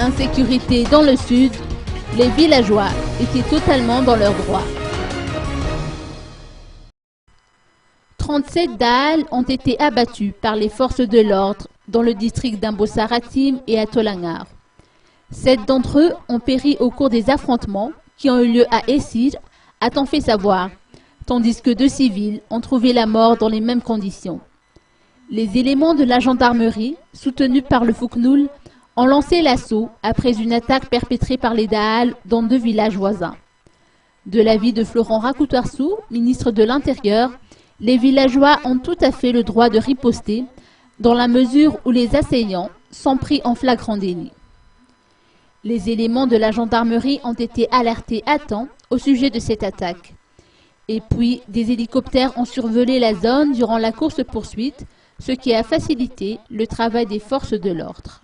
Insécurité dans le sud, les villageois étaient totalement dans leurs droits. 37 Dahal ont été abattus par les forces de l'ordre dans le district d'Imbo-Saratim et à Tolangar. 7 d'entre eux ont péri au cours des affrontements qui ont eu lieu à Essid, a-t-on fait savoir, tandis que 2 civils ont trouvé la mort dans les mêmes conditions. Les éléments de la gendarmerie, soutenus par le Fouknoul, ont lancé l'assaut après une attaque perpétrée par les Dahal dans 2 villages voisins. De l'avis de Florent Rakoutarsou, ministre de l'Intérieur, les villageois ont tout à fait le droit de riposter dans la mesure où les assaillants sont pris en flagrant délit. Les éléments de la gendarmerie ont été alertés à temps au sujet de cette attaque. Et puis, des hélicoptères ont survolé la zone durant la course-poursuite, ce qui a facilité le travail des forces de l'ordre.